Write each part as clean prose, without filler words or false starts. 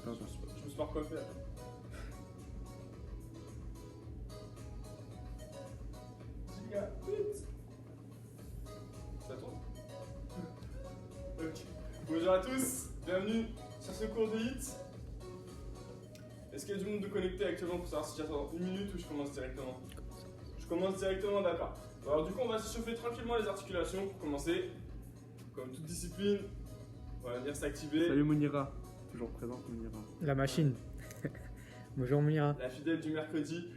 Attends. Je me suis pas recoiffé. Giga hit. Ça tourne. Ok. Bonjour à tous, bienvenue sur ce cours de hit. Est-ce qu'il y a du monde de connecté actuellement pour savoir si j'attends une minute ou je commence directement? Je commence directement, d'accord. Alors du coup on va se chauffer tranquillement les articulations pour commencer. Comme toute discipline, on va venir s'activer. Salut Mounira, toujours présente Mounira. La machine. Bonjour Mounira. La fidèle du mercredi.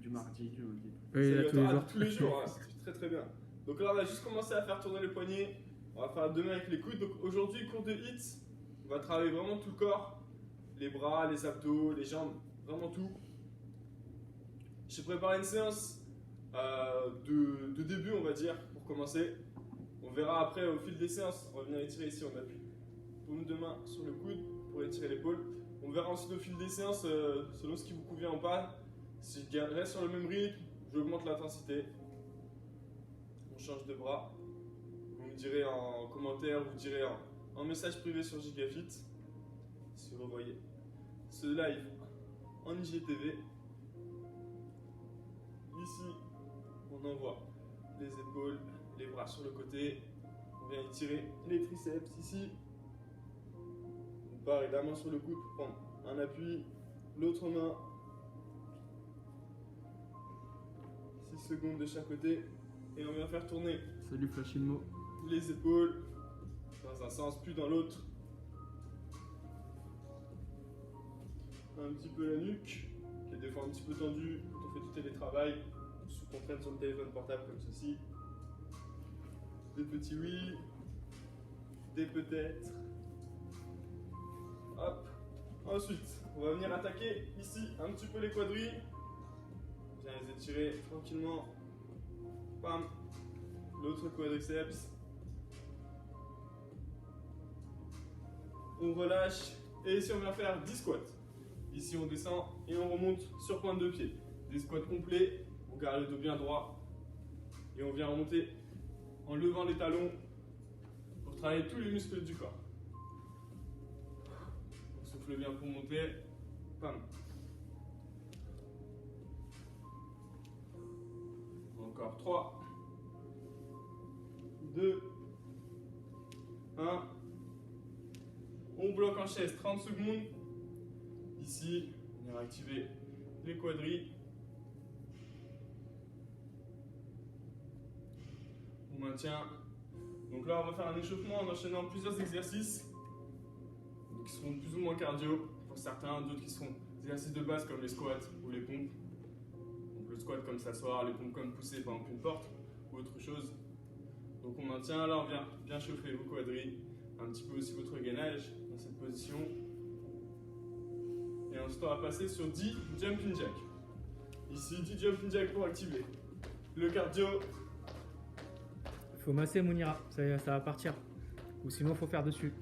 Du mardi, du lundi. Oui, là, tous les jours. Tous les jours, hein, c'est très très bien. Donc là on va juste commencer à faire tourner les poignets. On va faire deux mains avec les coudes. Donc aujourd'hui, cours de hit, on va travailler vraiment tout le corps. Les bras, les abdos, les jambes, vraiment tout. J'ai préparé une séance de début, on va dire, pour commencer. On verra après au fil des séances. On va venir étirer ici, on appuie paume de main sur le coude pour étirer l'épaule. On verra ensuite au fil des séances, selon ce qui vous convient ou pas. Si je reste sur le même rythme, j'augmente l'intensité. On change de bras. Vous me direz en commentaire, vous direz en message privé sur Gigafit, si vous revoyez ce live en IGTV. Ici, on envoie les épaules, les bras sur le côté. On vient étirer les triceps ici. Pareil, la main sur le coude pour prendre un appui, l'autre main. 6 secondes de chaque côté. Et on vient faire tourner Salut Flashilmo. les épaules dans un sens puis dans l'autre. Un petit peu la nuque, qui est des fois un petit peu tendue quand on fait du télétravail, sous contrainte sur le téléphone portable comme ceci. Des petits oui, des peut-être. Hop. Ensuite, on va venir attaquer ici un petit peu les quadris. On vient les étirer tranquillement. Bam. L'autre quadriceps. On relâche. Et ici, on vient faire 10 squats. Ici, on descend et on remonte sur pointe de pied. Des squats complets. On garde le dos bien droit. Et on vient remonter en levant les talons pour travailler tous les muscles du corps. On souffle bien pour monter. Bam. Encore 3, 2, 1. On bloque en chaise 30 secondes. Ici, on va activer les quadris. On maintient. Donc là, on va faire un échauffement en enchaînant plusieurs exercices qui seront plus ou moins cardio pour certains, d'autres qui seront des exercices de base comme les squats ou les pompes. Donc le squat comme s'asseoir, les pompes comme pousser par exemple une porte ou autre chose. Donc on maintient, là on vient bien chauffer vos quadris, un petit peu aussi votre gainage dans cette position. Et ensuite on va passer sur 10 jumping jack. Ici 10 jumping jack pour activer le cardio. Faut masser Mounira, ça va partir. Ou sinon faut faire dessus.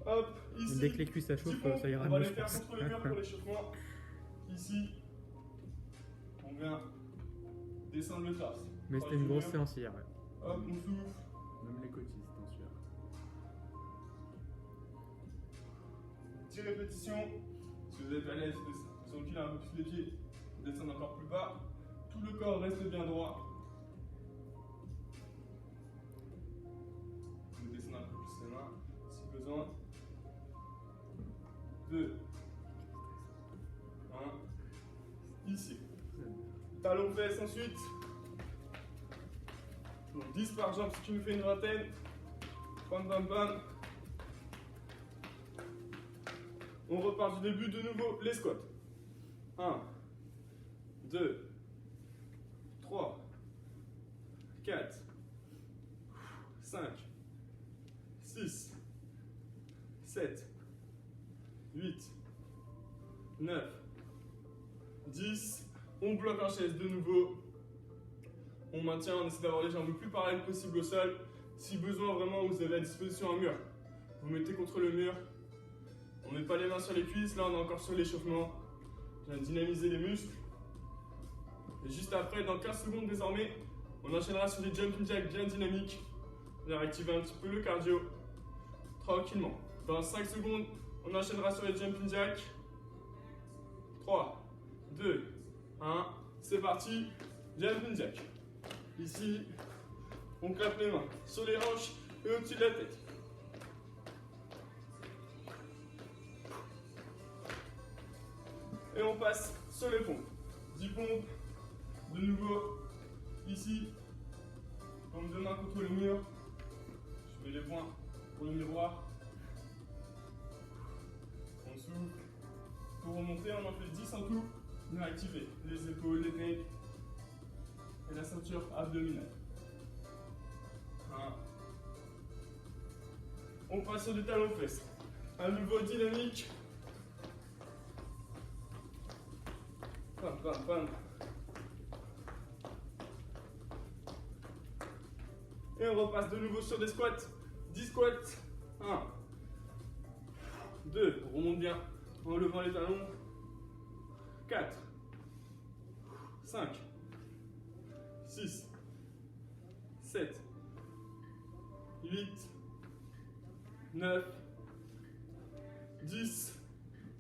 Hop, ici. Dès que les cuisses ça chauffe, ça ira On va mieux les je faire pense. contre le mur pour l'échauffement. Ici, on vient descendre le torse. Mais c'était une grosse séance hier. Ouais. Hop, on souffle. Même les cotistes en sueur. 10 répétitions. Si vous êtes à l'aise, vous enculez un peu plus les pieds, vous descendez encore plus bas. Tout le corps reste bien droit. Vous descendez un peu plus les mains si besoin. 2, 1, ici. Talons fesses ensuite. Donc 10 par jambe si tu nous fais une vingtaine. Bam bam bam. On repart du début de nouveau les squats. 1, 2, 3, 4, 5, 6, 7, 8, 9, 10. On bloque en chaise de nouveau. On maintient, on essaie d'avoir les jambes le plus parallèles possible au sol. Si besoin, vraiment, vous avez à disposition un mur. Vous mettez contre le mur. On ne met pas les mains sur les cuisses. Là, on est encore sur l'échauffement. Je viens de dynamiser les muscles. Et juste après, dans 15 secondes désormais, on enchaînera sur des jumping jacks bien dynamiques. On va activer un petit peu le cardio tranquillement. Dans 5 secondes, on enchaînera sur les jumping jacks. 3, 2, 1, c'est parti. Jumping jack. Ici, on clappe les mains sur les hanches et au-dessus de la tête. Et on passe sur les pompes. 10 pompes. De nouveau, ici, paume de main contre le mur. Je mets les poings pour le miroir. On souffle. Pour remonter, on en fait 10 en tout. On a activé les épaules, les pecs et la ceinture abdominale. 1. On passe sur du talon fesses. Un nouveau dynamique. Pam, pam, pam. Et on repasse de nouveau sur des squats. 10 squats. 1. 2. On remonte bien en levant les talons. 4. 5. 6. 7. 8. 9. 10.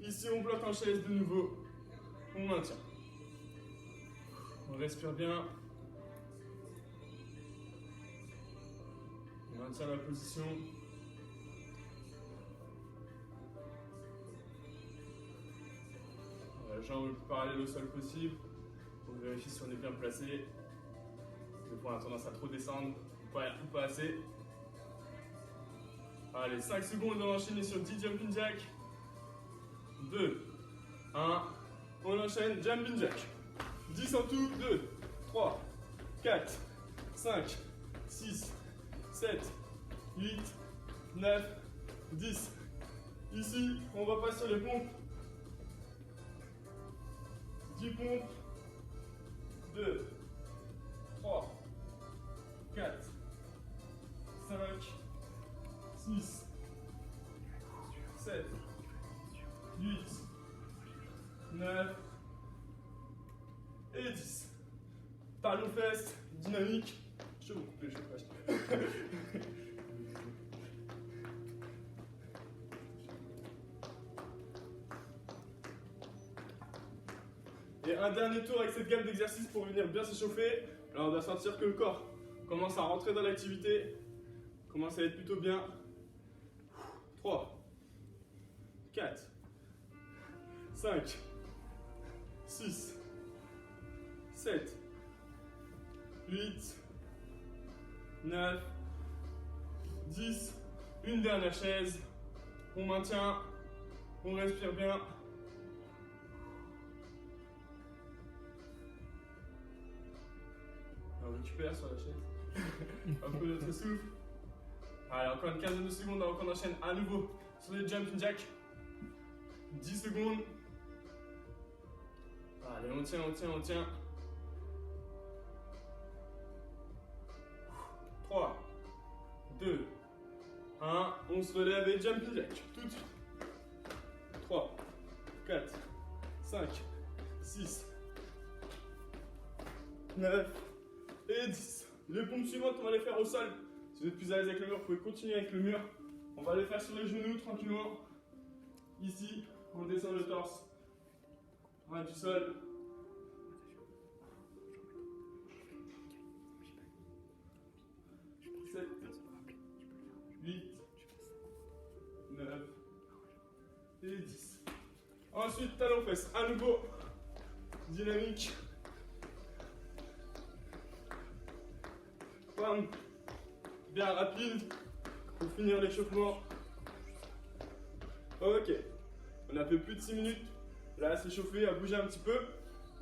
Ici on bloque en chaise de nouveau. On maintient. On respire bien. On maintient la position. La jambe le plus parallèle au sol possible. On vérifie si on est bien placé. Des fois on a tendance à trop descendre ou pas assez. Allez, 5 secondes, on enchaîne sur 10 jumping jack. 2, 1, on enchaîne jumping jack. 10 en tout, 2, 3, 4, 5, 6, 7, 8, 9, 10. Ici, on va passer sur les pompes. 10 pompes. 2, 3, 4, 5, 6, 7, 8, 9 et 10. Talons fesses, dynamique. Je vais vous couper, je vais pas acheter. Et un dernier tour avec cette gamme d'exercices pour venir bien s'échauffer. Alors on doit sentir que le corps commence à rentrer dans l'activité, commence à être plutôt bien. 3, 4, 5, 6, 7, 8, 9, 10. Une dernière chaise. On maintient, on respire bien. On récupère sur la chaise. Un peu notre souffle. Allez, encore une quinzaine de secondes avant qu'on enchaîne à nouveau sur les jumping jacks. 10 secondes. Allez, on tient, on tient, on tient. 3, 2, 1. On se relève et jumping jack. Tout de suite. 3, 4, 5, 6, 9 et 10. Les pompes suivantes, on va les faire au sol. Si vous êtes plus à l'aise avec le mur, vous pouvez continuer avec le mur. On va les faire sur les genoux tranquillement. Ici, on descend le torse. On a du sol. Sept, 8, 9 et 10. Ensuite, talons fesses. À nouveau, dynamique. Bam. Bien rapide pour finir l'échauffement. Ok, on a fait plus de 6 minutes. Là, à s'échauffer, à bouger un petit peu.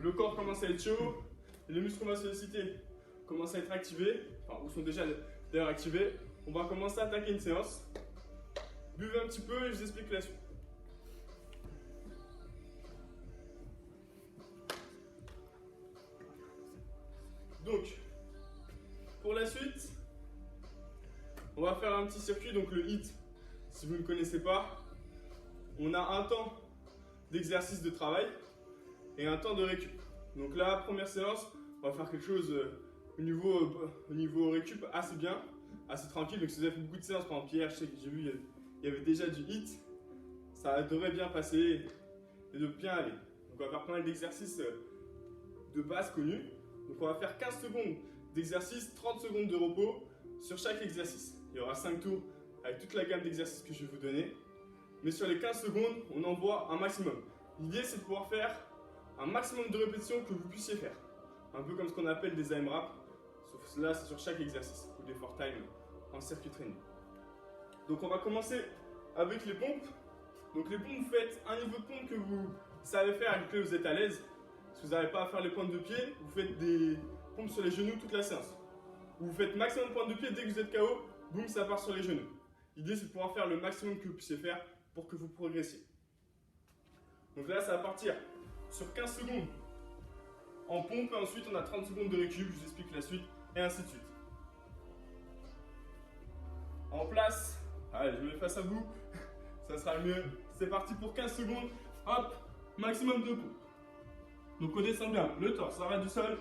Le corps commence à être chaud. Et les muscles qu'on va solliciter commencent à être activés. Enfin, ou sont déjà d'ailleurs activés. On va commencer à attaquer une séance. Buvez un petit peu et je vous explique la suite. Donc, pour la suite, on va faire un petit circuit, donc le HIIT. Si vous ne connaissez pas, on a un temps d'exercice de travail et un temps de récup. Donc là, première séance, on va faire quelque chose au niveau récup assez bien, assez tranquille. Donc si vous avez fait beaucoup de séances, par exemple hier, je sais que j'ai vu, il il y avait déjà du hit, ça devrait bien passer et de bien aller. Donc on va faire pas mal d'exercices de base connus. Donc on va faire 15 secondes d'exercice, 30 secondes de repos sur chaque exercice. Il y aura 5 tours avec toute la gamme d'exercices que je vais vous donner. Mais sur les 15 secondes, on envoie un maximum. L'idée, c'est de pouvoir faire un maximum de répétitions que vous puissiez faire. Un peu comme ce qu'on appelle des AMRAP, sauf là, c'est sur chaque exercice, ou des 4 time en circuit training. Donc on va commencer avec les pompes. Donc les pompes, vous faites un niveau de pompe que vous savez faire, avec lequel vous êtes à l'aise. Si vous n'arrivez pas à faire les pointes de pied, vous faites des pompes sur les genoux toute la séance. Vous faites maximum de pointes de pied, dès que vous êtes KO, boum, ça part sur les genoux. L'idée, c'est de pouvoir faire le maximum que vous puissiez faire pour que vous progressiez. Donc là, ça va partir sur 15 secondes en pompe, et ensuite on a 30 secondes de récup, je vous explique la suite, et ainsi de suite. En place, allez, je me mets face à vous, ça sera le mieux. C'est parti pour 15 secondes, hop, maximum de pompe. Donc on descend bien, le torse, ça va du sol.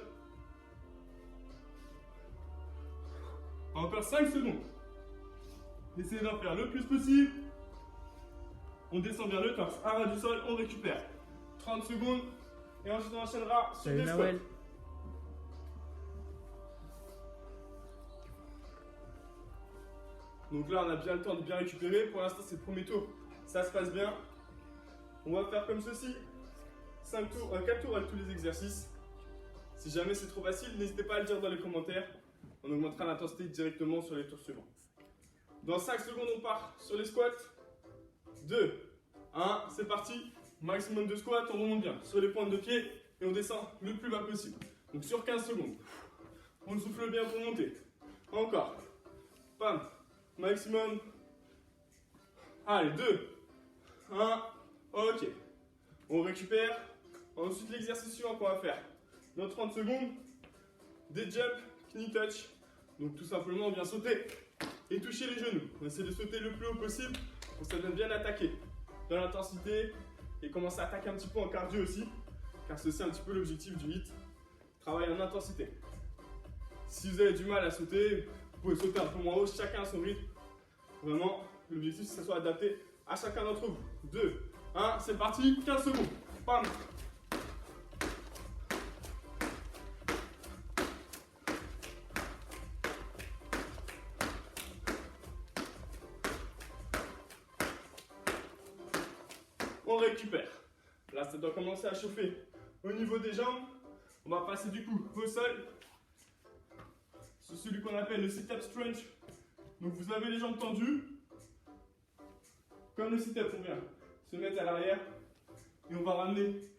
Encore 5 secondes. Essayez d'en faire le plus possible. On descend bien le torse, arrêt du sol, on récupère. 30 secondes. Et ensuite on enchaînera sur Salut les squats. Nawel. Donc là on a bien le temps de bien récupérer. Pour l'instant c'est le premier tour. Ça se passe bien. On va faire comme ceci. 4 tours avec tous les exercices. Si jamais c'est trop facile, n'hésitez pas à le dire dans les commentaires. On augmentera l'intensité directement sur les tours suivants. Dans 5 secondes, on part sur les squats. 2, 1, c'est parti. Maximum de squats, on remonte bien sur les pointes de pied et on descend le plus bas possible. Donc sur 15 secondes, on souffle bien pour monter. Encore. Pam. Maximum. Allez, 2, 1, ok. On récupère. Ensuite, l'exercice suivant qu'on va faire. Dans 30 secondes, des jumps, knee touch. Donc tout simplement, on vient sauter et toucher les genoux. On essaie de sauter le plus haut possible pour que ça vienne bien attaquer dans l'intensité et commencer à attaquer un petit peu en cardio aussi, car c'est aussi un petit peu l'objectif du HIIT, travailler en intensité. Si vous avez du mal à sauter, vous pouvez sauter un peu moins haut, chacun à son rythme. Vraiment, l'objectif c'est que ça soit adapté à chacun d'entre vous. 2, 1, c'est parti, 15 secondes. Bam. On récupère. Là, ça doit commencer à chauffer. Au niveau des jambes, on va passer du coup au sol. C'est celui qu'on appelle le sit-up stretch. Donc vous avez les jambes tendues. Comme le sit-up, on vient se mettre à l'arrière. Et on va ramener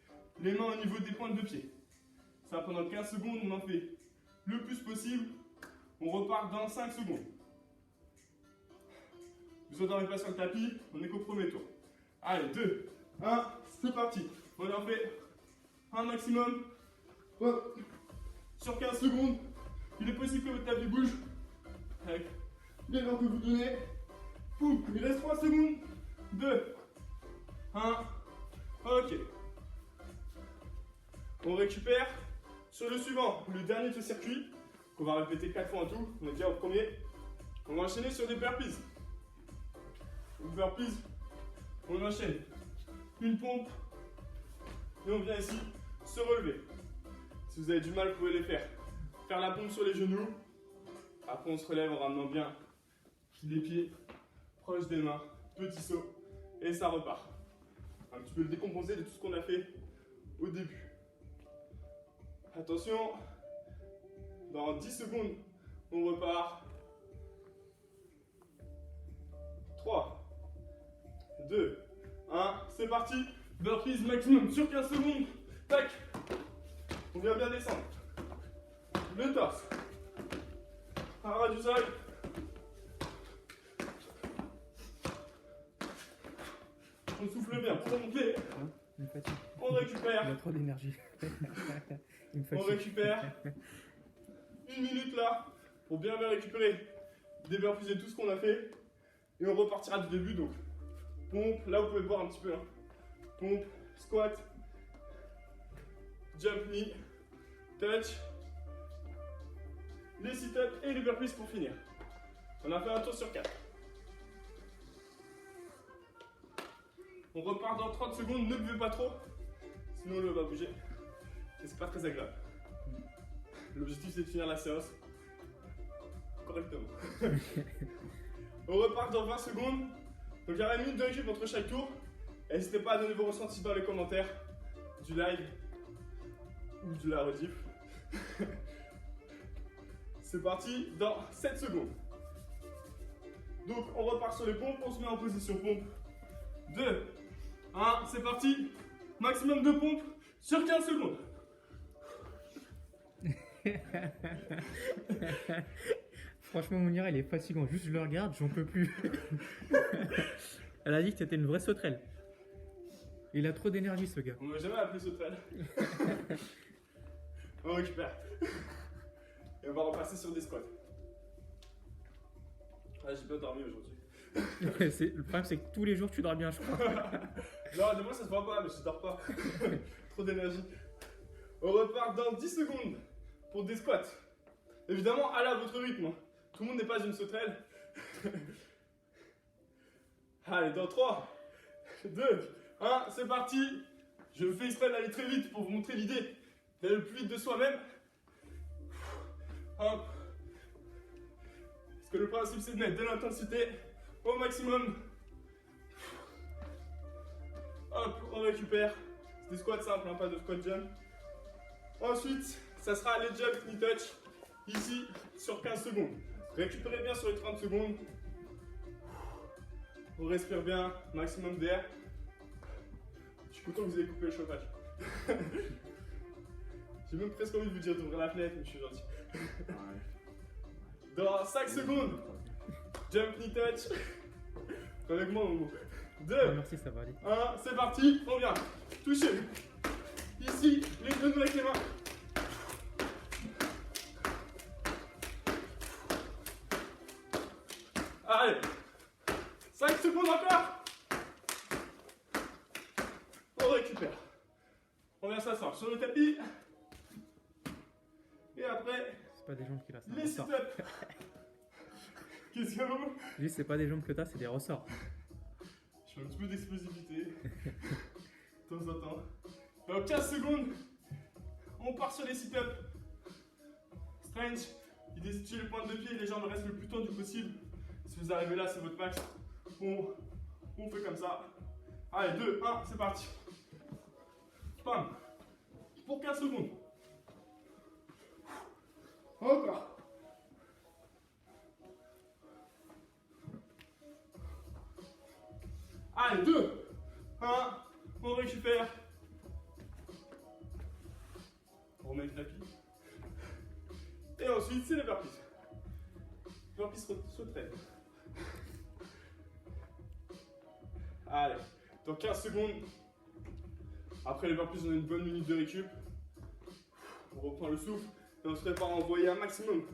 les mains au niveau des pointes de pied. Ça, pendant 15 secondes, on en fait le plus possible. On repart dans 5 secondes. Vous n'entendez pas sur le tapis, on est qu'au premier tour. Allez, 2, 1, c'est parti. On en fait un maximum. Hop. Sur 15 secondes, il est possible que votre tapis bouge. Avec l'élan que vous donnez. Poum, il reste 3 secondes. 2, 1, ok. On récupère. Sur le suivant, le dernier de ce circuit, qu'on va répéter 4 fois en tout. On est déjà au premier. On va enchaîner sur des burpees. Une burpees, on enchaîne une pompe et on vient ici se relever. Si vous avez du mal, vous pouvez les faire. Faire la pompe sur les genoux. Après, on se relève en ramenant bien les pieds proches des mains. Petit saut et ça repart. Un petit peu le décomposer de tout ce qu'on a fait au début. Attention, dans 10 secondes, on repart. 3, 2, 1, c'est parti. Burpees maximum sur 15 secondes. Tac. On vient bien descendre. Le torse. À ras du sol. On souffle bien pour monter. Il me fatigue. On récupère. Il a trop d'énergie. Il me On fatigue. récupère. Une minute là pour bien récupérer des burpees et tout ce qu'on a fait. Et on repartira du début. Donc pompe, là vous pouvez voir un petit peu. Hein. Pompe, squat, jump knee, touch, les sit-ups et les burpees pour finir. On a fait un tour sur 4. On repart dans 30 secondes, ne buvez pas trop, sinon l'eau va bouger. Et c'est pas très agréable. L'objectif c'est de finir la séance correctement. On repart dans 20 secondes. Donc il y aura une minute de récup entre chaque tour. N'hésitez pas à donner vos ressentis dans les commentaires du live ou de la rediff. C'est parti dans 7 secondes. Donc on repart sur les pompes, on se met en position pompe. 2, 1, c'est parti. Maximum de pompes sur 15 secondes. Franchement, Mounira, il est fatigant. Juste, je le regarde, j'en peux plus. Elle a dit que c'était une vraie sauterelle. Il a trop d'énergie, ce gars. On m'a jamais appelé sauterelle. On récupère. Et on va repasser sur des squats. Ah, j'ai pas dormi aujourd'hui. Le problème, c'est que tous les jours, tu dors bien, je crois. Non, de moi ça se voit pas, mais je dors pas. Trop d'énergie. On repart dans 10 secondes pour des squats. Évidemment, allez à votre rythme. Hein. Tout le monde n'est pas une sauterelle. Allez, dans 3, 2, 1, c'est parti. Je fais exprès d'aller très vite pour vous montrer l'idée d'aller le plus vite de soi-même. Hop. Parce que le principe c'est de mettre de l'intensité au maximum. Hop, on récupère. C'est des squats simples, hein, pas de squat jump. Ensuite, ça sera les jump knee touch. Ici, sur 15 secondes. Récupérez bien sur les 30 secondes. On respire bien, maximum d'air. Je suis content que vous ayez coupé le chauffage. J'ai même presque envie de vous dire d'ouvrir la fenêtre, mais je suis gentil. Dans 5 secondes, jump knee touch. Avec moi, Momo. 2, Ah, merci, ça va aller. 1, c'est parti, on vient. Touchez. Ici, les genoux avec les mains. Allez, 5 secondes encore. On récupère. On vient s'asseoir sur le tapis. Et après, C'est pas des jambes qu'il a, c'est un les ressort. sit-ups. Qu'est-ce qu'il y a, Momo? Je dis, c'est pas des jambes que t'as, c'est des ressorts. Je fais un petit peu d'explosivité. De temps en temps. Dans 15 secondes, on part sur les sit-ups. Strange, l'idée c'est de tuer les pointes de pied et les jambes restent le plus tendues possible. Si vous arrivez là, c'est votre max. On fait comme ça. Allez, 2, 1, c'est parti. Bam. Pour 15 secondes. Encore. Allez, 2, 1, on récupère. On remet le tapis. Et ensuite, c'est les burpees. Burpees sauterelles. Allez, dans 15 secondes. Après les burpees, on a une bonne minute de récup. On reprend le souffle et on se prépare à envoyer un maximum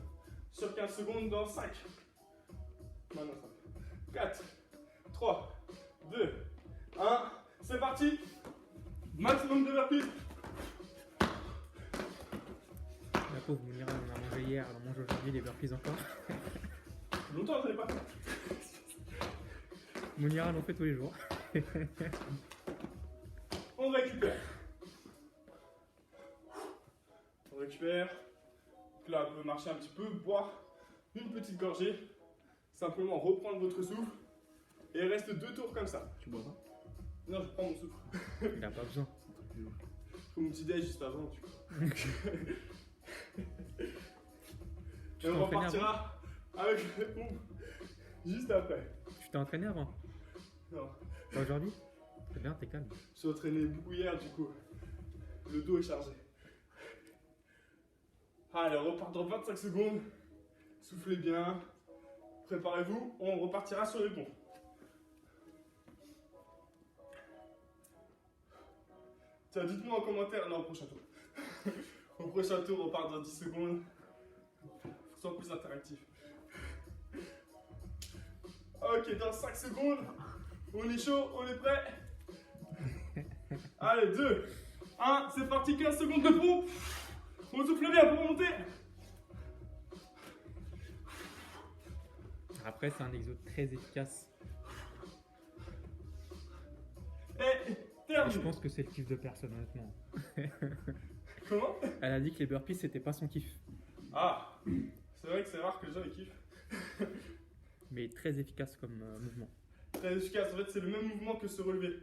sur 15 secondes dans 5. Maintenant 5. 4, 3, 2, 1. C'est parti. Maximum de burpees. La pauvre Mounira, on a mangé hier, elle en mange aujourd'hui, les burpees encore. Longtemps, je n'avais pas fait. Mounira, elle en fait tous les jours. On récupère. On récupère. Donc là, on peut marcher un petit peu, boire une petite gorgée. Simplement reprendre votre souffle. Et il reste 2 tours comme ça. Tu bois pas? Non, je prends mon souffle. Il a pas besoin. Je prends mon petit déj juste avant, du coup. Et on t'es entraîné repartira avec le pompe juste après. Tu t'es entraîné avant? Non. Pas aujourd'hui? C'est bien, t'es calme. Je me suis entraîné beaucoup hier, du coup. Le dos est chargé. Allez, on repart dans 25 secondes. Soufflez bien. Préparez-vous, on repartira sur les pompes. Tiens, dites-moi en commentaire. Non, au prochain tour. Au prochain tour, on part dans 10 secondes. Faut plus interactif. Ok, dans 5 secondes. On est chaud, on est prêt. Allez, 2, 1, c'est parti, 15 secondes de pompe. On souffle bien pour monter. Après, c'est un exo très efficace. Et je pense que c'est le kiff de personne, honnêtement. Comment? Elle a dit que les burpees, c'était pas son kiff. Ah, c'est vrai que c'est rare que les gens ils kiffent. Mais très efficace comme mouvement. Très efficace, en fait c'est le même mouvement que se relever.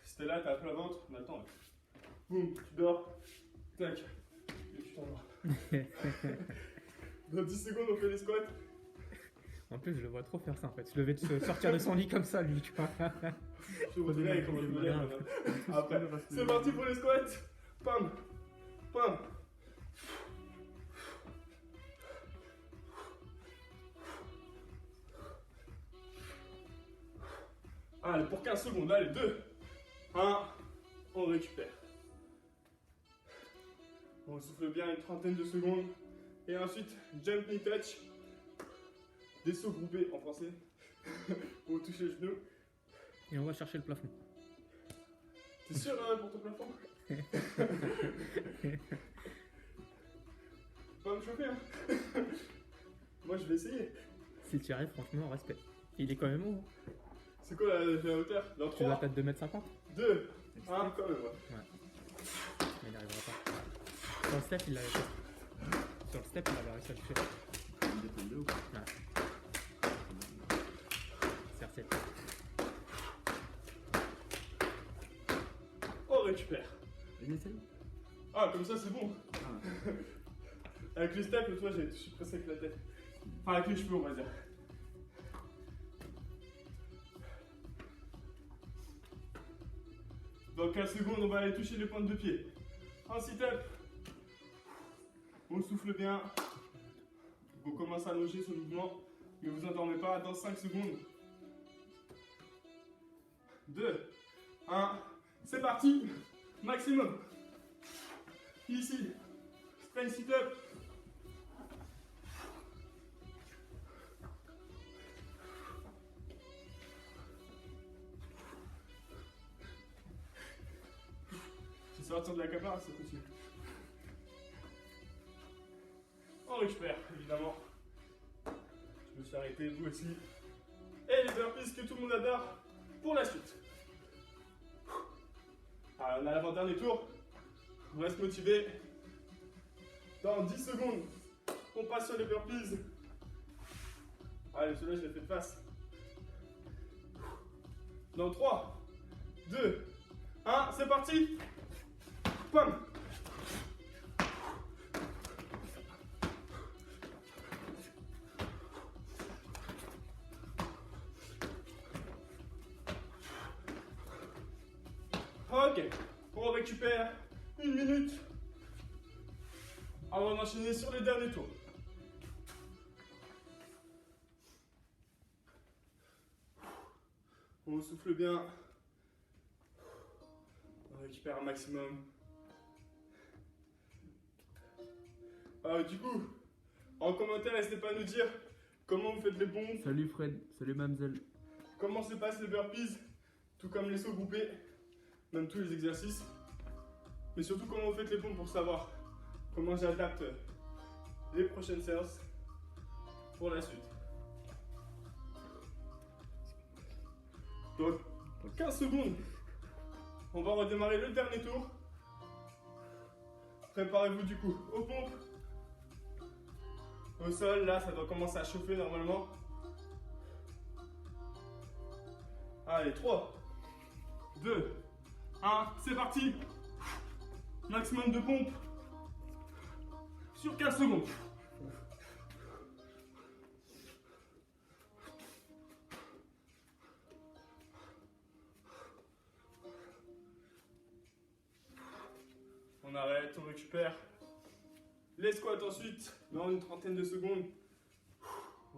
Si t'es là, t'as un peu la ventre, on attend. Boum, tu dors, tac, et tu t'en vas. Dans 10 secondes on fait les squats. En plus, je le vois trop faire ça en fait. Sortir de son lit comme ça, lui, tu vois. Je vous dirai comment je me lève maintenant. Après, c'est parti pour les squats. Pam, pam. Allez, pour 15 secondes, allez, 2, 1, on récupère. On souffle bien une trentaine de secondes. Et ensuite, jumping touch. Des sauts groupés en français. Pour toucher les genoux. Et on va chercher le plafond. T'es sûr pour ton plafond? Pas me chauffer, hein. Moi, je vais essayer. Si tu y arrives, franchement, respect. Il est quand même haut. C'est quoi la hauteur? Dans Tu dois 3, être 2,50 m. 2, 1, quand même, ouais. Mais il n'arrivera pas. Sur le step, il l'avait fait. Sur le step, il avait réussi à toucher. Défendez ou pas? CR7. On récupère. Une essaye? Ah, comme ça, c'est bon. Ah, Avec les steps, toi, je suis pressé avec la tête. Enfin, avec les cheveux, on va dire. Dans 15 secondes, on va aller toucher les pointes de pied. Un sit-up. On souffle bien. Vous commencez à loger ce mouvement. Ne vous endormez pas. Dans 5 secondes. 2, 1. C'est parti. Maximum. Ici. Straight sit-up. Si sortir de la caméra, c'est possible. On récupère, évidemment. Je me suis arrêté, vous aussi. Et les burpees que tout le monde adore pour la suite. Alors, on a l'avant-dernier tour. On reste motivé. Dans 10 secondes, on passe sur les burpees. Allez, celui-là, je l'ai fait de face. Dans 3, 2, 1, c'est parti. Pam. Ok, on récupère 1 minute avant d'enchaîner sur les derniers tours. On souffle bien. On récupère un maximum. Du coup, en commentaire, n'hésitez pas à nous dire comment vous faites les pompes, salut Fred, salut Mamselle. comment se passent les burpees, tout comme les sauts groupés, même tous les exercices. Mais surtout comment vous faites les pompes pour savoir comment j'adapte les prochaines séances pour la suite. Donc, 15 secondes, on va redémarrer le dernier tour. Préparez-vous du coup aux pompes. Au sol, là, ça doit commencer à chauffer normalement. Allez, 3, 2, 1, c'est parti. Maximum de pompes sur 15 secondes. On arrête, on récupère. Les squats ensuite, dans une trentaine de secondes.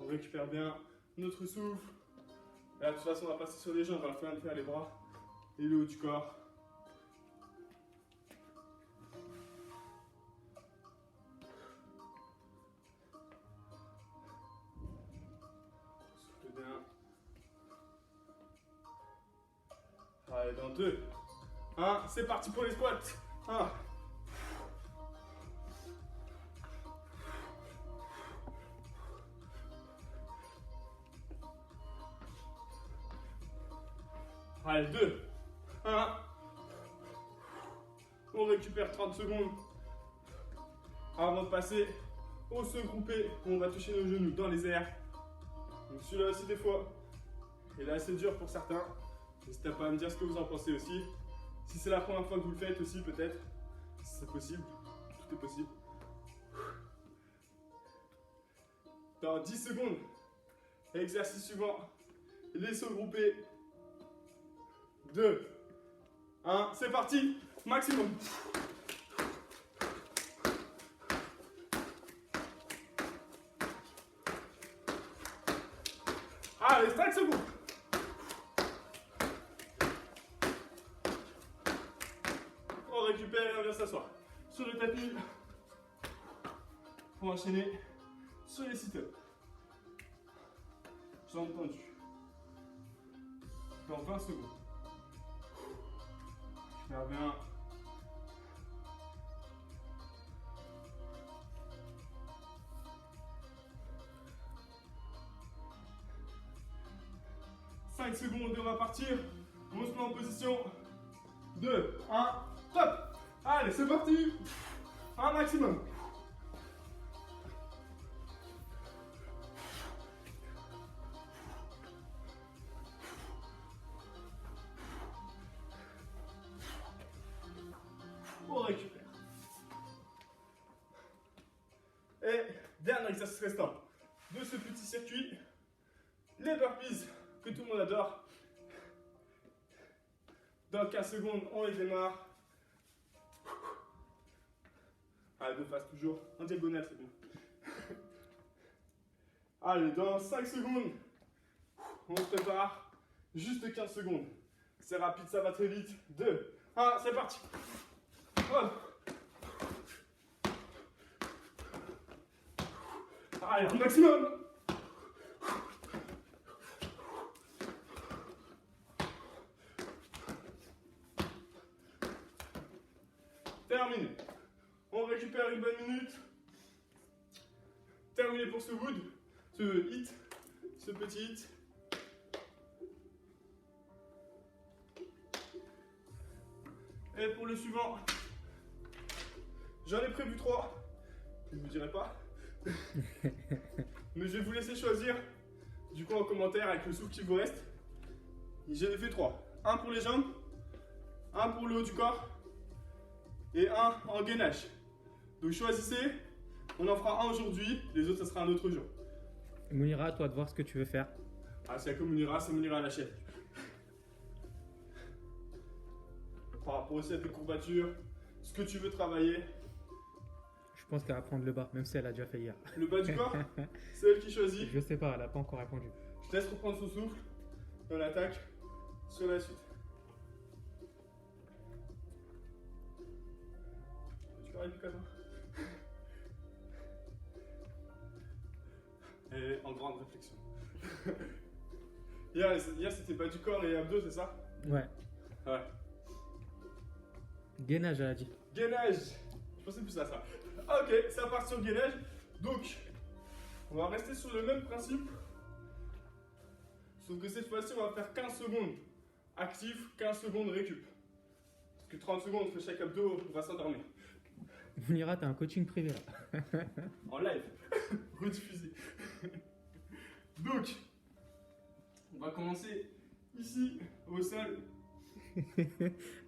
On récupère bien notre souffle. Et là, de toute façon, on va passer sur les jambes, on va faire les bras et le haut du corps. Souffle bien. Allez, dans 2, 1, c'est parti pour les squats. 1. Allez, 2, 1, On récupère 30 secondes avant de passer au se grouper. On va toucher nos genoux dans les airs. Donc celui-là aussi des fois, il est assez dur pour certains. N'hésitez pas à me dire ce que vous en pensez aussi. Si c'est la première fois que vous le faites aussi peut-être, si c'est possible, tout est possible. Dans 10 secondes, exercice suivant, les sauts groupés. 2, 1, c'est parti, maximum. Allez, 5 secondes. On récupère et on vient s'asseoir sur le tapis pour enchaîner sur les sit-ups. Jambes tendues. Dans 20 secondes. Récupère bien. Cinq secondes et on va partir. On se met en position. 2, 1, top. Allez, c'est parti. Un maximum. On récupère. Et dernier exercice restant de ce petit circuit, les burpees que tout le monde adore. Dans 15 secondes, on les démarre. Allez, de face toujours, en diagonale, c'est bon. Allez, dans 5 secondes, on se prépare. Juste 15 secondes. C'est rapide, ça va très vite. 2, 1, c'est parti. Oh. Allez, un maximum. Terminé. On récupère une bonne minute. Terminé pour ce wood, ce hit, ce petit hit. Et pour le suivant, j'en ai prévu 3. Je ne vous dirai pas. Mais je vais vous laisser choisir. Du coup, en commentaire, avec le souffle qui vous reste. J'en ai fait 3. Un pour les jambes, un pour le haut du corps et un en gainage. Donc choisissez. On en fera un aujourd'hui. Les autres, ça sera un autre jour. Mounira, à toi de voir ce que tu veux faire. Ah, c'est comme Mounira, c'est Mounira à la chaîne. Par rapport aussi à tes courbatures, ce que tu veux travailler. Je pense qu'elle va prendre le bas, même si elle a déjà fait hier. Le bas du corps, c'est elle qui choisit. Je sais pas, elle a pas encore répondu. Je te laisse reprendre son souffle. Et on attaque sur la suite. Tu peux arrêter comme ça. Et en grande réflexion. Hier c'était bas du corps et abdos, c'est ça? Ouais. Ouais. Gainage, elle a dit. Gainage. Je pensais plus à ça. Ok, ça part sur le gainage. Donc, on va rester sur le même principe. Sauf que cette fois-ci, on va faire 15 secondes actif, 15 secondes récup. Parce que 30 secondes, on fait chaque abdo, on va s'endormir. Mounira, t'as un coaching privé là. En live. Rediffusé. Donc, on va commencer ici, au sol.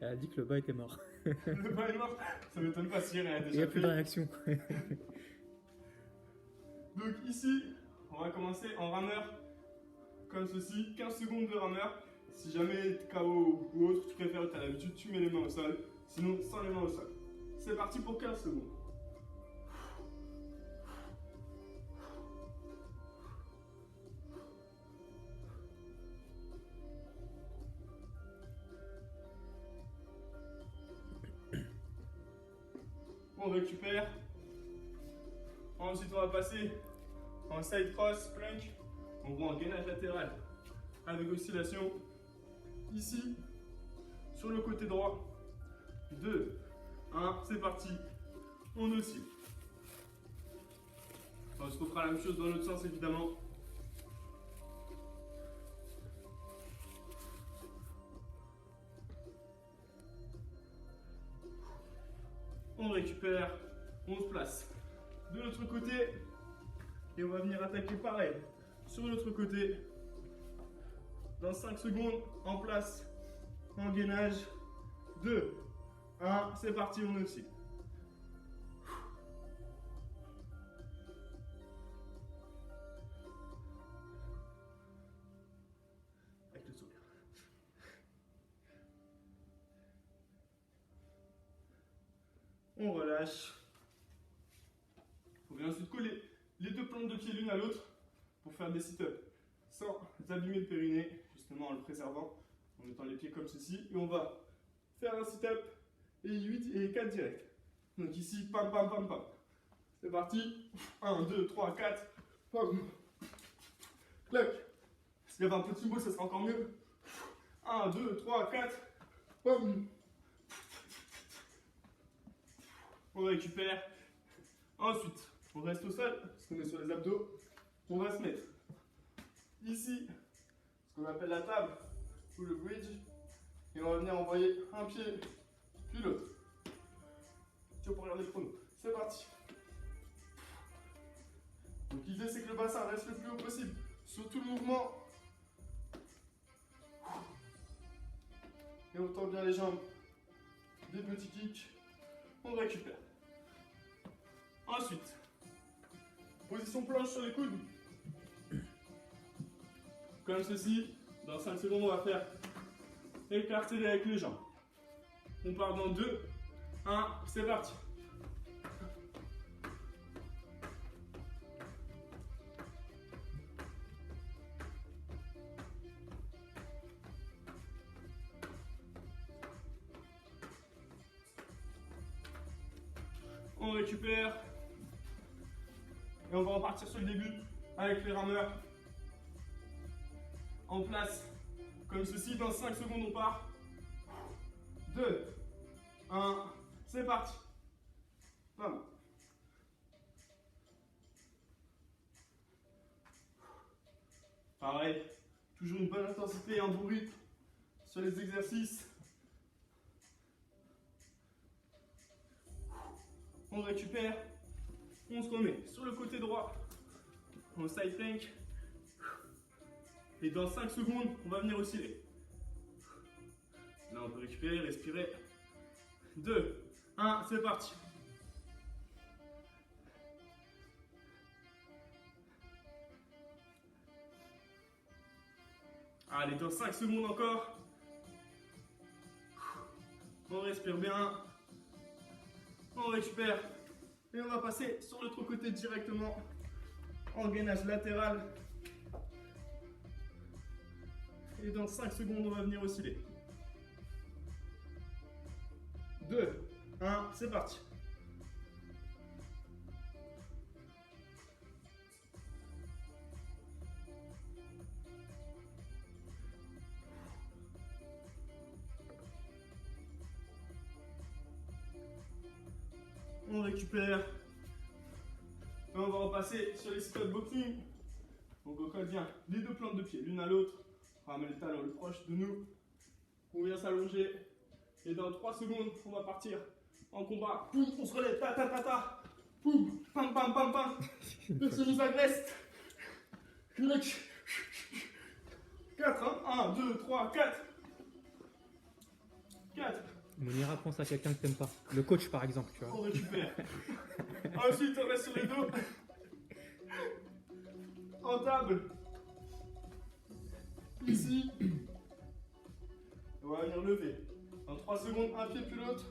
Elle a dit que le bas était mort. Le bas est mort. Ça m'étonne pas si elle a Il n'y déjà a plus fait. de réaction. Donc ici, on va commencer en rameur, comme ceci, 15 secondes de rameur. Si jamais t'es KO ou autre, tu préfères, t'as l'habitude, tu mets les mains au sol. Sinon, sans les mains au sol. C'est parti pour 15 secondes. On récupère. Ensuite, on va passer en side cross, plank. On voit en gainage latéral avec oscillation. Ici, sur le côté droit. 2, 1, c'est parti. On oscille. Ensuite, on fera la même chose dans l'autre sens, évidemment. On récupère, on se place de l'autre côté et on va venir attaquer pareil sur l'autre côté. Dans 5 secondes, en place, en gainage. 2, 1, c'est parti, on est aussi. Avec le sourire. On relâche. On vient ensuite coller les deux plantes de pied l'une à l'autre pour faire des sit-ups sans abîmer le périnée, justement en le préservant, en mettant les pieds comme ceci. Et on va faire un sit-up et 8 et 4 direct. Donc ici, pam pam pam pam. C'est parti. 1, 2, 3, 4. Pam. Clac. S'il y avait un petit mot, ça serait encore mieux. 1, 2, 3, 4. Pam. On récupère. Ensuite, on reste au sol, parce qu'on est sur les abdos. On va se mettre ici, ce qu'on appelle la table, ou le bridge. Et on va venir envoyer un pied, puis l'autre. Tiens, pour regarder le chrono. C'est parti. Donc l'idée, c'est que le bassin reste le plus haut possible sur tout le mouvement. Et on tend bien les jambes. Des petits kicks. On récupère. Ensuite, position planche sur les coudes. Comme ceci. Dans 5 secondes, on va faire écarteler avec les jambes. On part dans 2, 1, c'est parti. On récupère. Et on va repartir sur le début avec les rameurs. En place, comme ceci. Dans 5 secondes, on part. 2, 1, c'est parti. Bam. Pareil, toujours une bonne intensité et un bon rythme sur les exercices. On récupère, on se remet sur le côté droit, en side plank. Et dans 5 secondes, on va venir osciller. Là, on peut récupérer, respirer. 2, 1, c'est parti. Allez, dans 5 secondes encore. On respire bien. On récupère. Et on va passer sur l'autre côté directement. En gainage latéral. Et dans 5 secondes, on va venir osciller. 2, 1, c'est parti. On récupère. Et on va repasser sur les sit-up boxing. Donc on colle bien les deux plantes de pied l'une à l'autre. On ramène le talon le proche de nous. On vient s'allonger. Et dans 3 secondes, on va partir en combat. Poum, on se relève. Ta ta ta ta. Poum, pam pam pam pam. Personne nous agresse. 4, hein. 1, 2, 3, 4. 4. Mounira pense à quelqu'un que t'aimes pas. Le coach, par exemple, tu vois. On récupère. Ensuite, on reste sur les dos. En table. Ici. On va venir lever. Dans 3 secondes, un pied puis l'autre.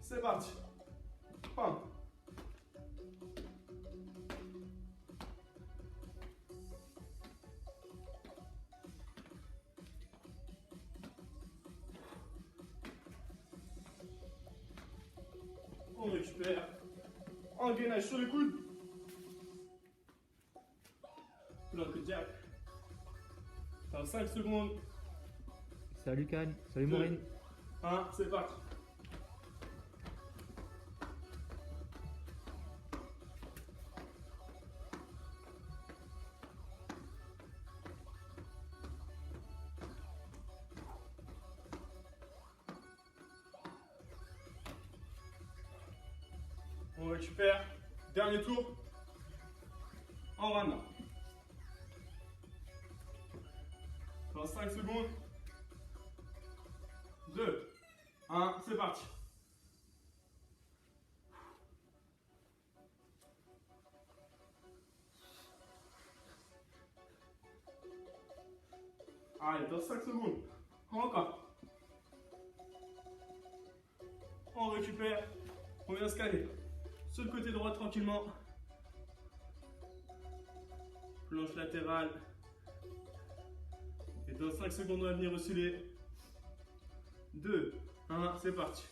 C'est parti. Pam. On récupère. En gainage sur les coudes. Plank jack. Dans 5 secondes. Salut Khan, salut Maureen. 1, c'est parti. récupère. Dernier tour. En ramenant. Dans 5 secondes. 2, 1, c'est parti. Allez, dans 5 secondes. Encore. On récupère. On vient se caler. Sur le côté droit tranquillement. Planche latérale. Et dans 5 secondes, on va venir osciller. 2, 1, c'est parti.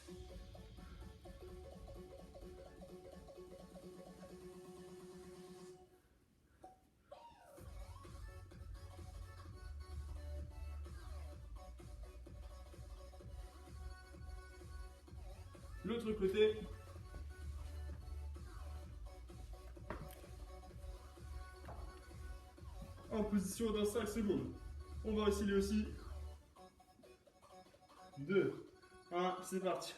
L'autre côté. En position dans 5 secondes. On va osciller aussi. 2, 1, c'est parti.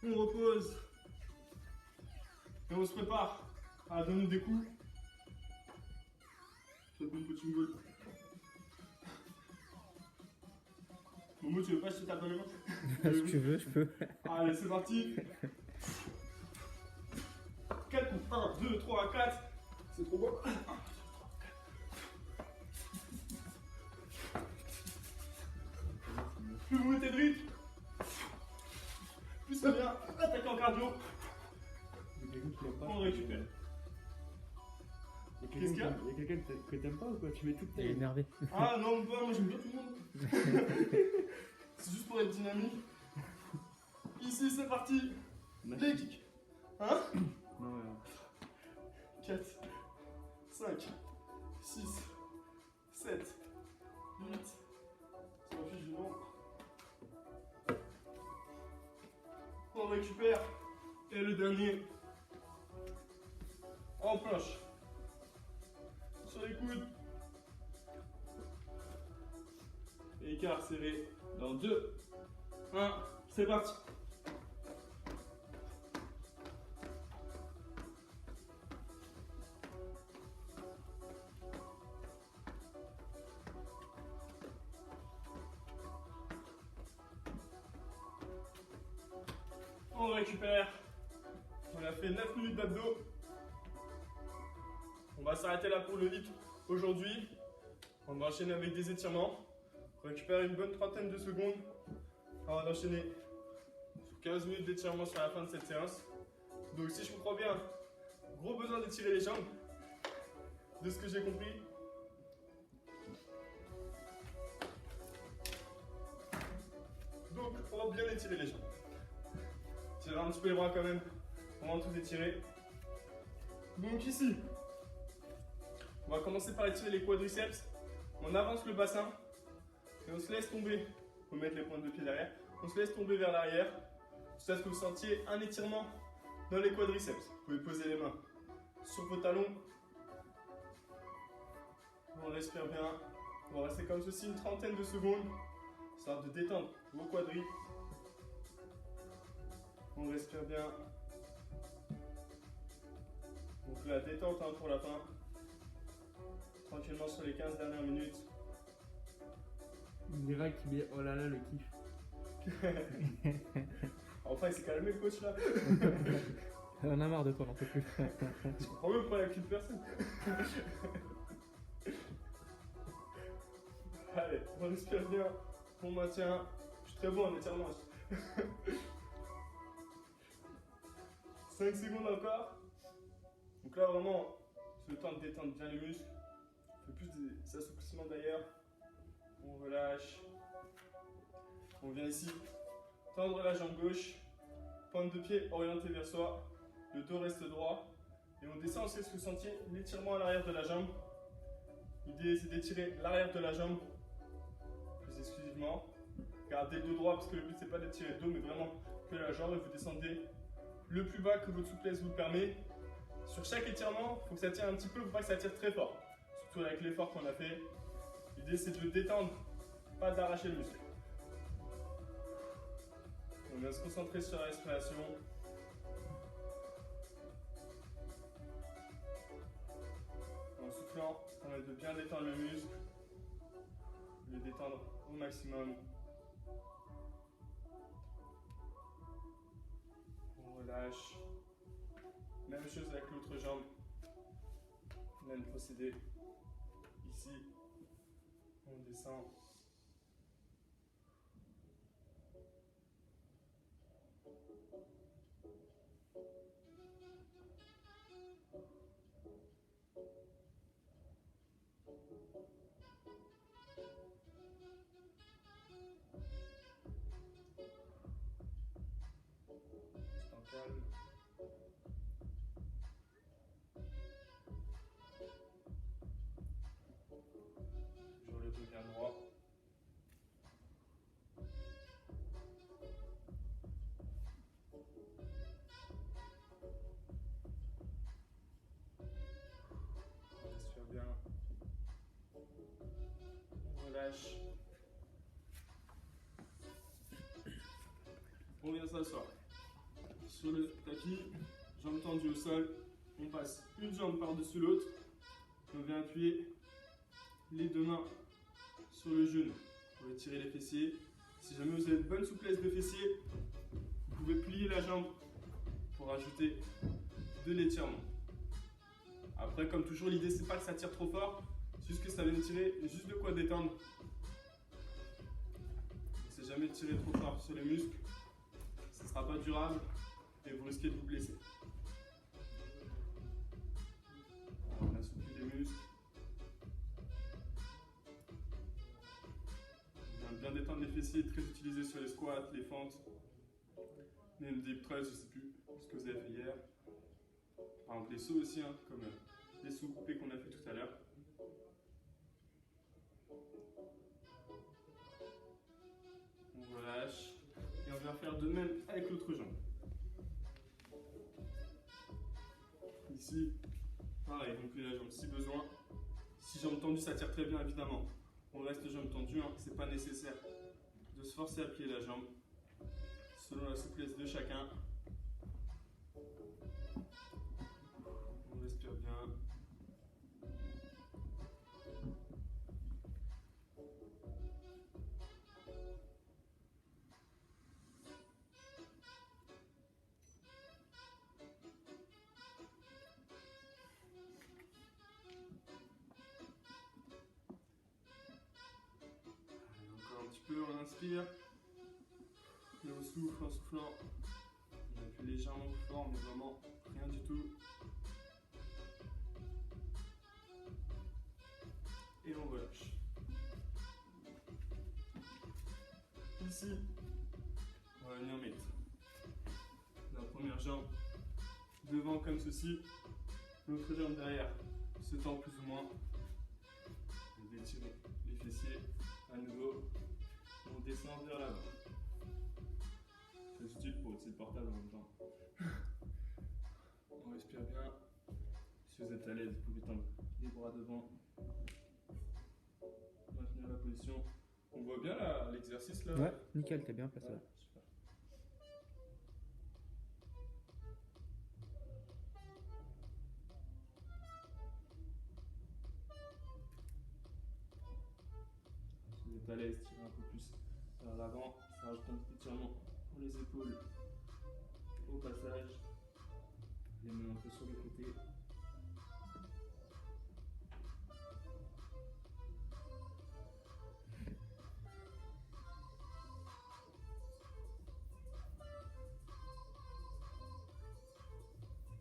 On repose. Et on se prépare à donner des coups. Faites une petite goal. Momo, tu veux pas que je te tape dans les mains? Si tu veux, je peux. Allez, c'est parti. 4 coups. 1, 2, 3, 4. C'est trop beau. Plus vous mettez de rythme, plus ça vient attaquer en cardio. On récupère. Qu'est-ce qu'il y a? Il y a quelqu'un que t'aimes pas ou quoi? Tu mets toute ta Il est énervé. Ah non, moi j'aime bien tout le monde. C'est juste pour être dynamique. Ici, c'est parti. Les kicks. 1, Non, ouais. 4, 5, 6, 7, 8. Ça m'affiche du nom. On récupère. Et le dernier. En planche. Sur les coudes. Et écart serré. Dans 2, 1, c'est parti. On récupère. On a fait 9 minutes d'abdos. On va s'arrêter là pour le hit aujourd'hui. On va enchaîner avec des étirements. On récupère une bonne trentaine de secondes. On va enchaîner sur 15 minutes d'étirement sur la fin de cette séance. Donc si je comprends bien, gros besoin d'étirer les jambes. De ce que j'ai compris. Donc on va bien étirer les jambes. Tirer un petit peu les bras quand même. On va tous étirer. Donc ici, on va commencer par étirer les quadriceps. On avance le bassin et on se laisse tomber. Il faut mettre les pointes de pied derrière. On se laisse tomber vers l'arrière jusqu'à ce que vous sentiez un étirement dans les quadriceps. Vous pouvez poser les mains sur vos talons. On respire bien. On va rester comme ceci une trentaine de secondes, histoire de détendre vos quadris. On respire bien. Donc la détente pour la fin. Tranquillement sur les 15 dernières minutes. Il dira qu'il est oh là là le kiff. Enfin il s'est calmé le coach là. On en a marre de toi, on n'en peut plus. Je comprends même pas avec une personne. Allez, on respire bien. On maintient. Je suis très bon en étirement. 5 secondes encore. Donc là vraiment, c'est le temps de détendre bien les muscles. On fait plus des assouplissements d'ailleurs. On relâche. On vient ici. Tendre la jambe gauche. Pointe de pied orientée vers soi. Le dos reste droit. Et on descend aussi ce que vous sentiez l'étirement à l'arrière de la jambe. L'idée c'est d'étirer l'arrière de la jambe plus exclusivement. Gardez le dos droit parce que le but c'est pas d'étirer le dos mais vraiment que la jambe et vous descendez le plus bas que votre souplesse vous le permet. Sur chaque étirement, il faut que ça tire un petit peu, il ne faut pas que ça tire très fort. Surtout avec l'effort qu'on a fait. L'idée c'est de le détendre, pas d'arracher le muscle. On va se concentrer sur la respiration. En soufflant, ça permet de bien détendre le muscle, le détendre au maximum. On relâche. Même chose avec l'autre jambe. Même procédé. Ici, on descend. Calme. Toujours le dos bien droit. On respire bien. On relâche. On vient s'asseoir. Sur le tapis, jambes tendues au sol, on passe une jambe par-dessus l'autre, on vient appuyer les deux mains sur le genou pour étirer les fessiers. Si jamais vous avez de bonne souplesse de fessiers, vous pouvez plier la jambe pour ajouter de l'étirement. Après, comme toujours, l'idée c'est pas que ça tire trop fort, c'est juste que ça vient tirer juste de quoi détendre. Si jamais tirer trop fort sur les muscles, ce ne sera pas durable et vous risquez de vous blesser. On assouplit les muscles. On vient bien détendre les fessiers, très utilisé sur les squats, les fentes, même des presses, je ne sais plus ce que vous avez fait hier. Par exemple les sauts aussi, hein, comme les sauts coupés qu'on a fait tout à l'heure. On relâche et on vient faire de même avec l'autre jambe. Ici, pareil, on plie la jambe si besoin. Si jambe tendue, ça tire très bien évidemment. On reste jambe tendue, hein, c'est pas nécessaire de se forcer à plier la jambe selon la souplesse de chacun. On respire bien. On inspire et on souffle en soufflant. On appuie légèrement plus fort, mais vraiment rien du tout. Et on relâche. Ici, on va venir mettre la première jambe devant comme ceci, l'autre jambe derrière, se tend plus ou moins. On va étirer les fessiers à nouveau. On descend vers l'avant. C'est utile pour utiliser le portable en même temps. On respire bien. Si vous êtes à l'aise, vous pouvez tendre les bras devant. Maintenir la position. On voit bien l'exercice là? Ouais, nickel, t'es bien placé. Ouais, super. Si vous êtes à l'aise, tirez un peu plus vers l'avant. Ça rajoute un petit étirement pour les épaules. Au passage, les mains un peu sur le côté.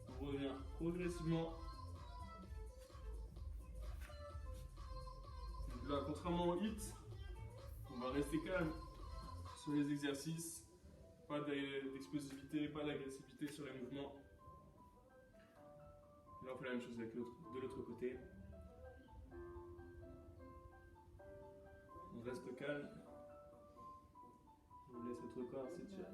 On revient progressivement. Donc là, contrairement au hit, on va rester calme sur les exercices. Pas d'explosivité, pas d'agressivité sur les mouvements. Là, on fait la même chose avec de l'autre côté. On reste calme. On laisse notre corps s'étirer.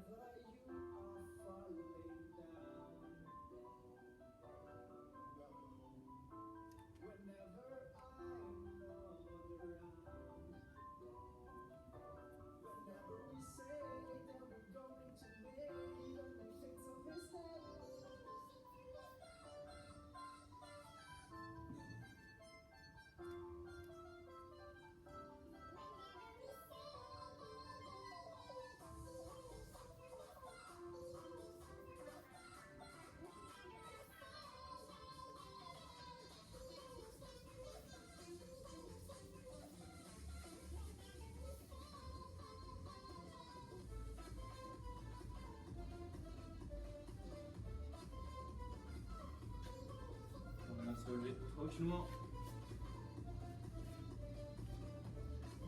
tranquillement.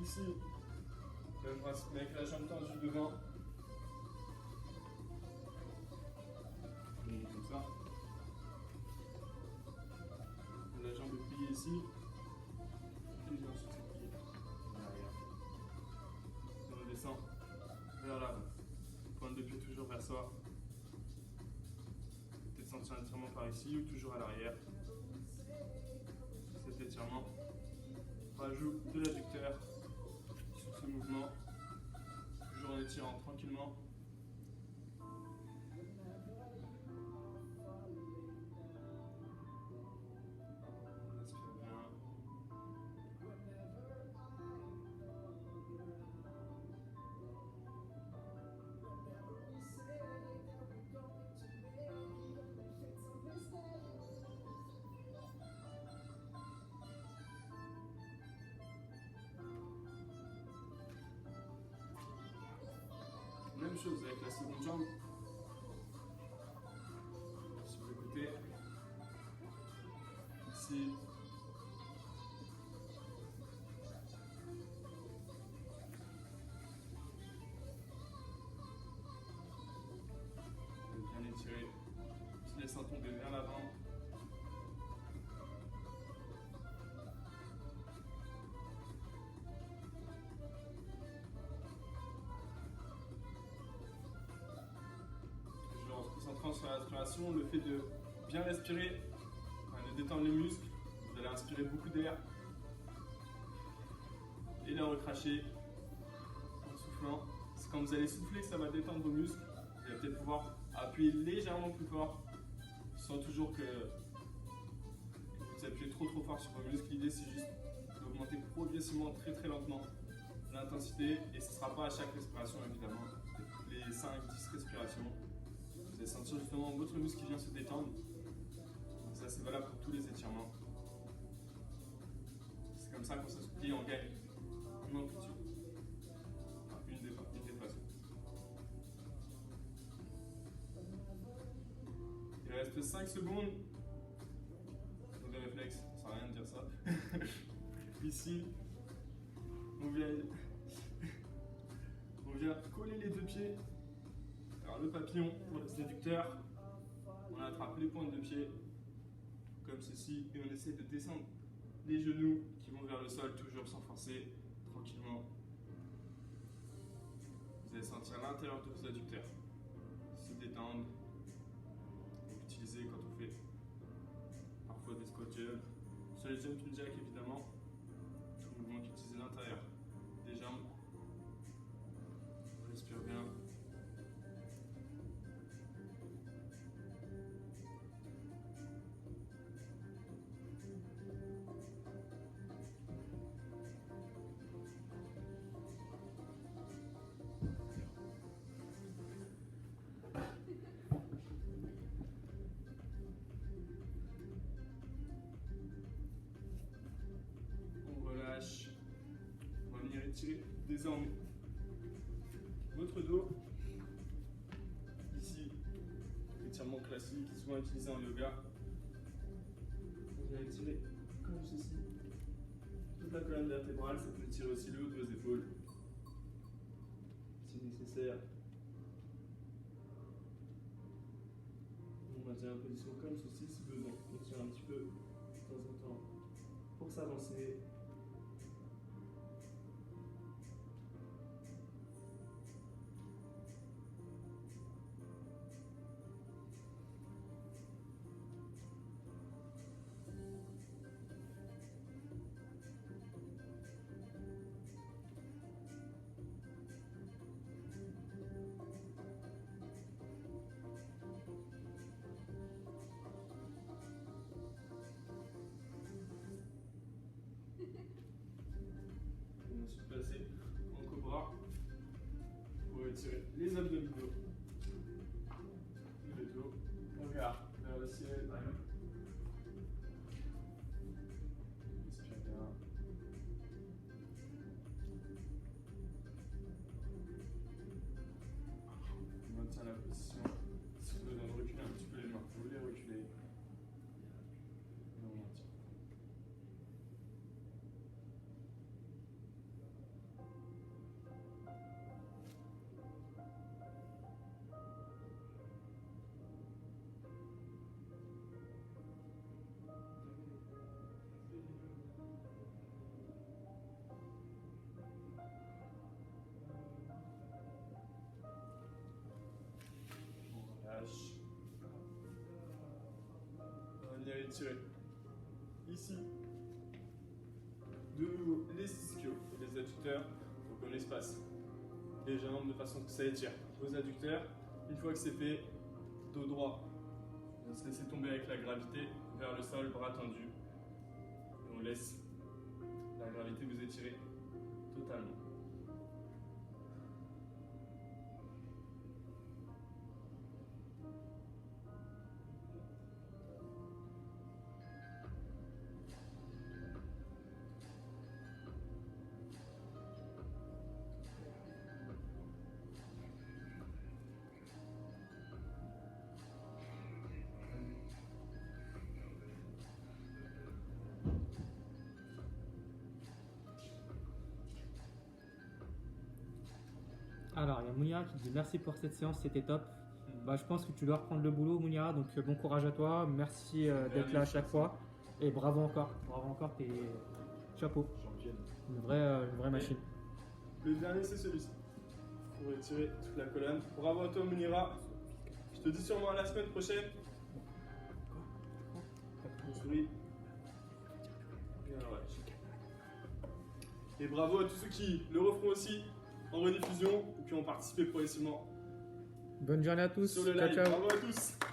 Ici, même principe, mais avec la jambe tendue devant. Donc, comme ça. La jambe est pliée ici. Et j'ai ensuite cette pliée en arrière. Et on descend vers l'avant. Pointe de pied toujours vers soi. Peut-être sentir un étirement par ici ou toujours à l'arrière. Cet étirement. Rajout de l'adducteur sur ce mouvement. Toujours en étirant tranquillement. On respire bien. Même chose avec la seconde jambe. Sur le côté. Ici. Bien étiré. Se laissant tomber vers l'avant. Toujours en se concentrant sur la respiration, le fait de bien respirer, de détendre les muscles, vous allez inspirer beaucoup d'air. Et la recracher en soufflant. C'est quand vous allez souffler que ça va détendre vos muscles. Vous allez peut-être pouvoir appuyer légèrement plus fort, sans toujours que vous appuyez trop fort sur vos muscles. L'idée c'est juste d'augmenter progressivement très lentement l'intensité, et ce ne sera pas à chaque respiration évidemment. Les 5-10 respirations, vous allez sentir justement votre muscle qui vient se détendre. Donc ça c'est valable pour tous les étirements. C'est comme ça qu'on s'assouplit et on gagne une amplitude. Enfin, une des façons. Il reste 5 secondes. Mauvais réflexe, ça sert à rien de dire ça. Ici, on vient coller les deux pieds. Alors le papillon pour les adducteurs, on attrape les pointes de pied comme ceci et on essaie de descendre les genoux qui vont vers le sol, toujours sans forcer, tranquillement. Vous allez sentir l'intérieur de vos adducteurs se détendre. Et utiliser quand on fait parfois des squat jumps. Sur les jumping jacks évidemment, tout mouvement qui utilise l'intérieur des jambes. On respire bien. On relâche. On va venir étirer désormais votre dos. Ici, étirement classique, souvent utilisé en yoga. On vient étirer comme ceci. Toute la colonne vertébrale, ça peut étirer aussi le haut de vos épaules. Si nécessaire. On maintient la position comme ceci si besoin. On tire un petit peu de temps en temps pour s'avancer. On va se placer en cobra pour étirer les abdominaux. Le dos. On regarde vers le ciel. Respire bien. On maintient la position. Si vous avez besoin de reculer un petit peu les mains, vous les reculez. Et on maintient. allez tirer ici. De nouveau, les ischios et les adducteurs. Donc on espace les jambes de façon que ça étire vos adducteurs. Une fois que c'est fait, dos droit. On va se laisser tomber avec la gravité vers le sol, bras tendus. Et on laisse la gravité vous étirer totalement. Alors, il y a Mounira qui dit merci pour cette séance, c'était top. Bah, je pense que tu dois reprendre le boulot, Mounira, donc bon courage à toi. Merci d'être là à chaque fois. Et bravo encore, t'es chapeau. Une vraie machine. Le dernier, c'est celui-ci. Pour étirer toute la colonne. Bravo à toi, Mounira. Je te dis sûrement à la semaine prochaine. On sourit. Bien, ouais. Et bravo à tous ceux qui le referont aussi en rediffusion ou qui ont participé progressivement Bonne journée à tous. sur le Ciao, live. ciao. Bravo à tous.